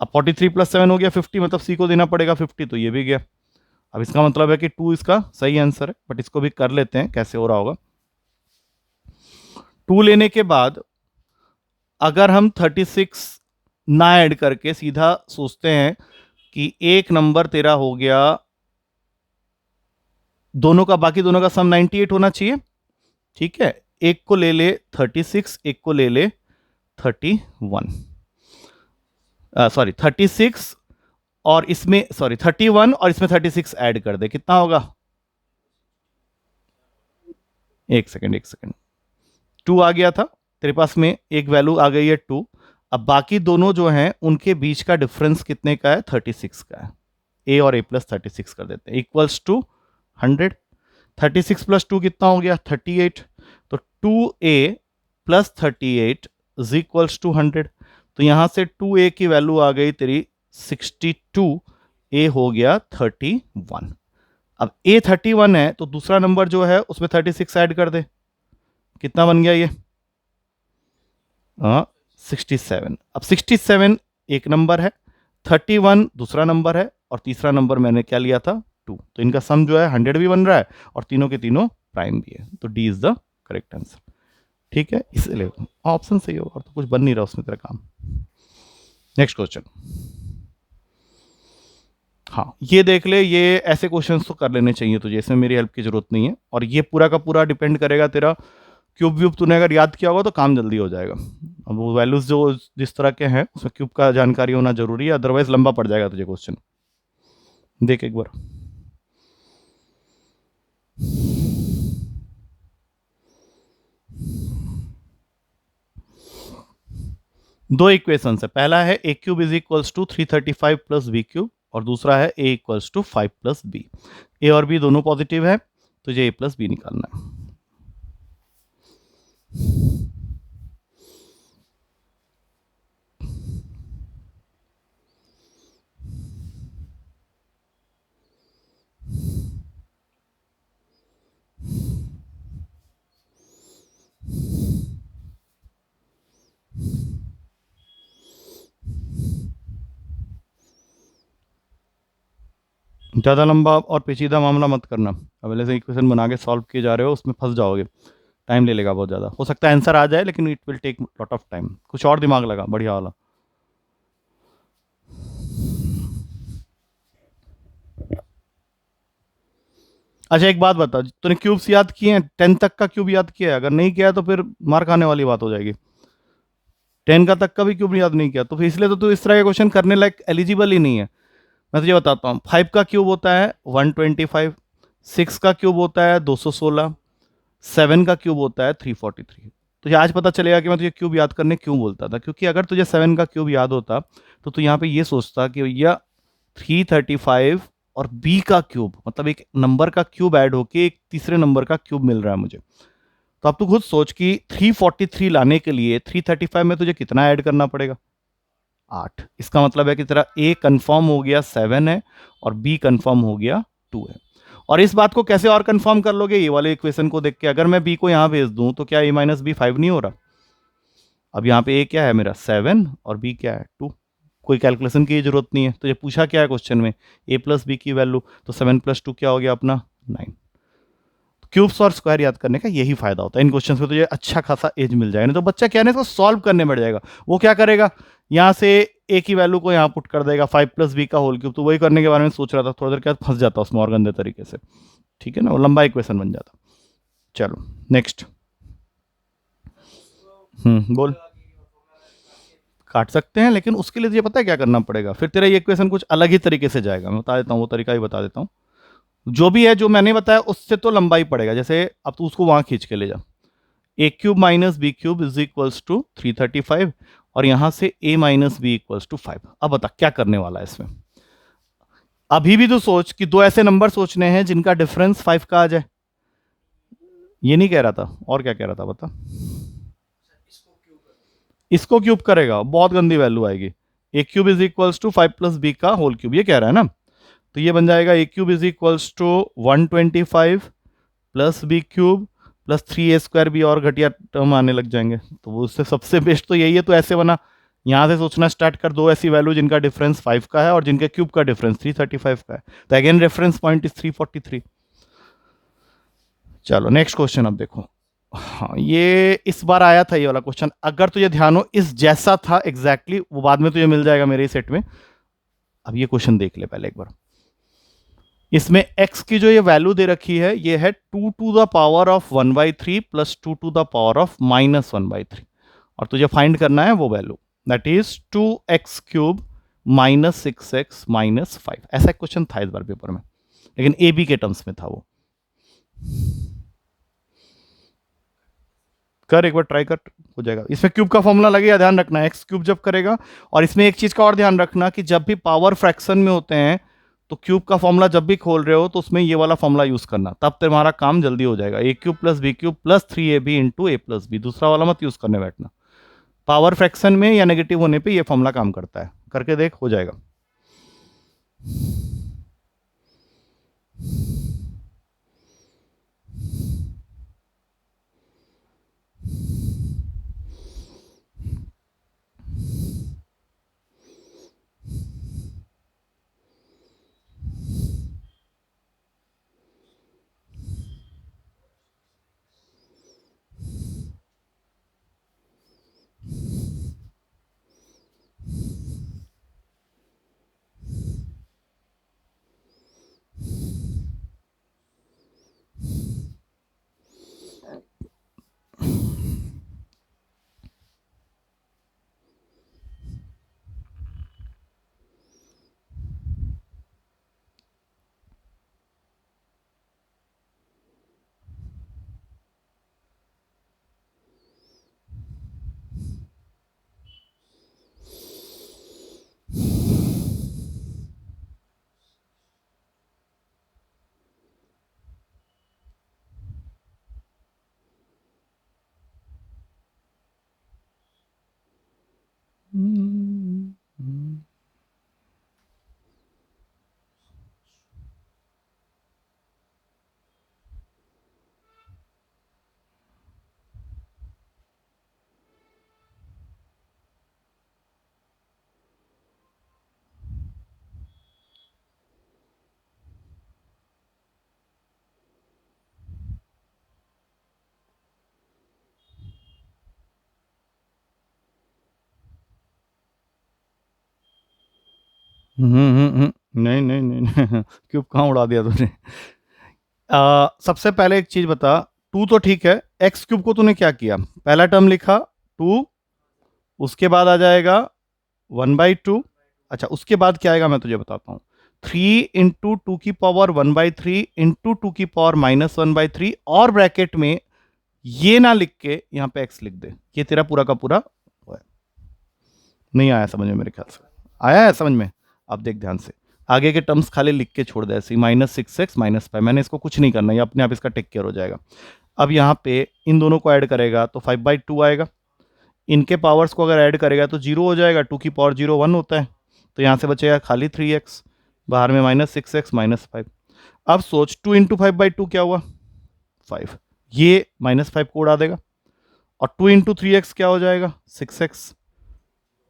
अब 43 + 7 हो गया 50, मतलब सी को देना पड़ेगा 50, तो ये भी गया। अब इसका मतलब है कि 2 इसका सही आंसर है, बट इसको भी कर लेते हैं कैसे हो रहा होगा। 2 लेने के बाद अगर हम 36 ना ऐड करके सीधा सोचते हैं कि एक नंबर तेरा हो गया, दोनों का बाकी दोनों का सम 98 होना चाहिए, ठीक है। एक को ले ले 36, एक को ले ले 31, सॉरी 36, और इसमें सॉरी 31 और इसमें 36 ऐड कर दे, कितना होगा। एक सेकंड, 2 आ गया था तेरे पास में, एक वैल्यू आ गई है 2। अब बाकी दोनों जो हैं उनके बीच का डिफरेंस कितने का है, 36 का है। ए और a + 36 कर देते हैं इक्वल्स टू 100। 36 + 2 कितना हो गया, 38। तो 2a + 38 = 100। तो यहां से 2a की वैल्यू आ गई तेरी 62, a हो गया 31। अब a 31 है तो दूसरा नंबर जो है उसमें 36 ऐड कर दे, कितना बन गया ये, 67। अब 67 एक नंबर है, 31 दूसरा नंबर है, और तीसरा नंबर मैंने क्या लिया था, 2, तो इनका सम जो है 100 भी बन रहा है और तीनों के तीनों प्राइम भी है, तो D is the correct answer. ठीक है, इसलिए ऑप्शन सही होगा, और तो कुछ बन नहीं रहा उसमें तेरा काम। Next question. हाँ, ये देख ले, ये ऐसे क्वेश्चंस तो कर लेने चाहिए तुझे, इसमें मेरी हेल्प की जरूरत नहीं है, और ये पूरा का पूरा डिपेंड करेगा तेरा क्यूब व्यूब तूने अगर याद किया होगा तो काम जल्दी हो जाएगा। अब वो वैल्यूज जो जिस तरह के हैं उसमें क्यूब का जानकारी होना जरूरी है, अदरवाइज लंबा पड़ जाएगा तुझे क्वेश्चन। देख एक बार। दो इक्वेशन है, पहला है a cube is equals to 335 plus b cube, और दूसरा है a equals to 5 plus b. A और बी दोनों पॉजिटिव है, तुझे ए प्लस बी निकालना है। ज़्यादा लंबा और पेचीदा मामला मत करना, अब पहले से इक्वेशन बना के सॉल्व किए जा रहे हो, उसमें फंस जाओगे, टाइम ले लेगा बहुत ज़्यादा। हो सकता है आंसर आ जाए लेकिन it will take lot of time, कुछ और दिमाग लगा बढ़िया वाला। अच्छा एक बात बता, तूने क्यूब्स याद किए हैं? 10 तक का क्यूब याद किया है? अगर नहीं किया है तो फिर मार खाने वाली बात हो जाएगी। 10 का तक का भी क्यूब याद नहीं किया तो फिर इसलिए तो तू इस तरह के क्वेश्चन करने लायक एलिजिबल ही नहीं है। मैं तुझे बताता हूँ, 5 का क्यूब होता है 125, 6 का क्यूब होता है 216, 7 का क्यूब होता है 343। तुझे आज पता चलेगा कि मैं तुझे क्यूब याद करने क्यों बोलता था, क्योंकि अगर तुझे 7 का क्यूब याद होता तो तू यहाँ पे ये सोचता कि भैया 335 और बी का क्यूब, मतलब एक नंबर का क्यूब ऐड होके एक तीसरे नंबर का क्यूब मिल रहा है मुझे। तो अब तू खुद सोच कि 343 लाने के लिए 335 में तुझे कितना ऐड करना पड़ेगा? 8। इसका मतलब है कि तेरा ए कंफर्म हो गया 7 है और बी कंफर्म हो गया 2 है। और इस बात को कैसे और कंफर्म कर लोगे? ये वाले इक्वेशन को देख के, अगर मैं बी को यहां भेज दूं तो क्या ए माइनस बी 5 नहीं हो रहा? अब यहाँ पे ए क्या है मेरा 7 और बी क्या है 2, कोई कैलकुलेशन की जरूरत नहीं है। तुझे पूछा क्या है क्वेश्चन में? ए प्लस बी की वैल्यू, तो 7 प्लस 2 क्या हो गया अपना 9। क्यूब्स और स्क्वायर याद करने का यही फायदा होता है, इन क्वेश्चन में तुझे अच्छा खासा एज मिल जाएगा। नहीं तो बच्चा क्या है ना, इसको सॉल्व करने बैठ जाएगा। वो क्या करेगा, यहाँ से ए की वैल्यू को यहाँ पुट कर देगा 5 प्लस बी का होल क्यूब, तो वही करने के बारे में सोच रहा था, थोड़ा देर के बाद फंस जाता उसमें और गंदे तरीके से। ठीक है ना, वो लंबा इक्वेशन बन जाता। चलो नेक्स्ट। बोल। काट सकते हैं, लेकिन उसके लिए तुझे पता है क्या करना पड़ेगा, फिर तेरा ये इक्वेशन कुछ अलग ही तरीके से जाएगा। मैं बता देता हूँ, वो तरीका ही बता देता हूँ। जो भी है जो मैंने बताया उससे तो लंबा ही पड़ेगा। जैसे अब तू उसको वहां खींच के ले जा, a cube minus b cube is equals to 335, और यहां से a minus b equals to 5। अब बता क्या करने वाला है इसमें? अभी भी तो सोच कि दो ऐसे नंबर सोचने हैं जिनका डिफरेंस 5 का आ जाए। ये नहीं कह रहा था, और क्या कह रहा था बता? इसको क्यूब करेगा, बहुत गंदी वैल्यू आएगी। A cube is equals to 5 plus b का होल क्यूब, ये कह रहा है ना? तो ये बन जाएगा a cube is equals to 125 plus b cube plus 3a² भी, और घटिया टर्म आने लग जाएंगे। तो वो उससे सबसे बेस्ट तो यही है, तो ऐसे बना, यहां से सोचना स्टार्ट कर, दो ऐसी वैल्यू जिनका डिफरेंस 5 का है और जिनके क्यूब का डिफरेंस 335 का है। तो अगेन रेफरेंस पॉइंट इज 343। चलो नेक्स्ट क्वेश्चन अब देखो। हाँ, ये इस बार आया था ये वाला क्वेश्चन, अगर तुझे ध्यान हो इस जैसा था एग्जैक्टली, वो बाद में तुझे मिल जाएगा मेरे सेट में। अब ये क्वेश्चन देख ले पहले एक बार। इसमें x की जो ये वैल्यू दे रखी है, ये है 2 to the power of 1/3 plus 2 to the power of -1/3, और तुझे फाइंड करना है वो value, that is 2x³ minus 6x minus 5। ऐसा क्वेश्चन था इस बार पेपर में, लेकिन ए बी के टर्म्स में था वो। कर एक बार ट्राई कर, हो जाएगा। इसमें क्यूब का फॉर्मूला लगेगा, ध्यान रखना, x³ जब करेगा। और इसमें एक चीज का और ध्यान रखना कि जब भी पावर फ्रैक्शन में होते हैं तो क्यूब का फॉर्मूला जब भी खोल रहे हो तो उसमें ये वाला फॉर्मूला यूज करना, तब तुम्हारा काम जल्दी हो जाएगा। a³ plus b³ plus 3ab into a plus B, दूसरा वाला मत यूज करने बैठना। पावर फ्रैक्शन में या नेगेटिव होने पे ये फॉर्मूला काम करता है, करके देख, हो जाएगा। नहीं नहीं नहीं, नहीं। क्यूब कहाँ उड़ा दिया तूने? सबसे पहले एक चीज बता, टू तो ठीक है, एक्स क्यूब को तूने क्या किया, पहला टर्म लिखा टू, उसके बाद आ जाएगा 1/2। अच्छा, उसके बाद क्या आएगा मैं तुझे बताता हूँ, 3 × 2 की पावर 1/3 इंटू 2 की पावर -1/3, और ब्रैकेट में ये ना लिख के यहाँ पे एक्स लिख दे, ये तेरा पूरा का पूरा वो है। नहीं आया समझ में मेरे ख्याल से? आया है समझ में? अब देख ध्यान से, आगे के टर्म्स खाली लिख के छोड़ दे ऐसे, -6x -5, मैंने इसको कुछ नहीं करना, ये अपने आप इसका टेक केयर हो जाएगा। अब यहाँ पे इन दोनों को ऐड करेगा तो 5/2 आएगा, इनके पावर्स को अगर ऐड करेगा तो 0 हो जाएगा, 2 की पावर 0 1 होता है, तो यहाँ से बचेगा खाली 3x, बाहर में -6x -5। अब सोच 2 × 5/2 क्या हुआ, 5, ये -5 को उड़ा देगा, और 2 × 3x क्या हो जाएगा, 6x।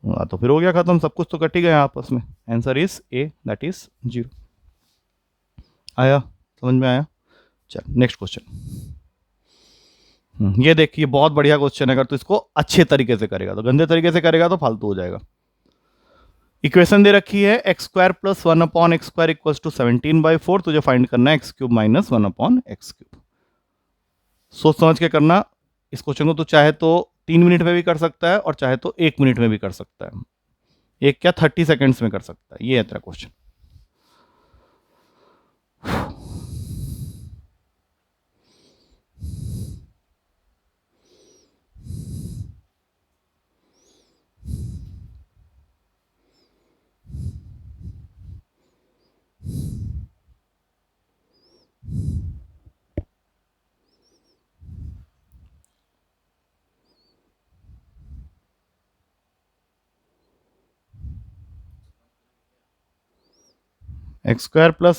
तो फिर हो गया खत्म, सब कुछ तो कट ही गया आपस में, answer is a, that is 0। आया समझ में? आया? चल नेक्स्ट क्वेश्चन। ये देख, ये बहुत बढ़िया क्वेश्चन है, अगर तू इसको अच्छे तरीके से करेगा, तो गंदे तरीके से करेगा तो फालतू हो जाएगा। इक्वेशन दे रखी है x² + 1/x² = 17/4, तुझे फाइंड करना है x³ - 1/x³। सोच समझ के करना इस क्वेश्चन को, तो चाहे तो 3 मिनट में भी कर सकता है और चाहे तो 1 मिनट में भी कर सकता है, एक क्या 30 सेकेंड्स में कर सकता है, ये है तेरा क्वेश्चन। x² +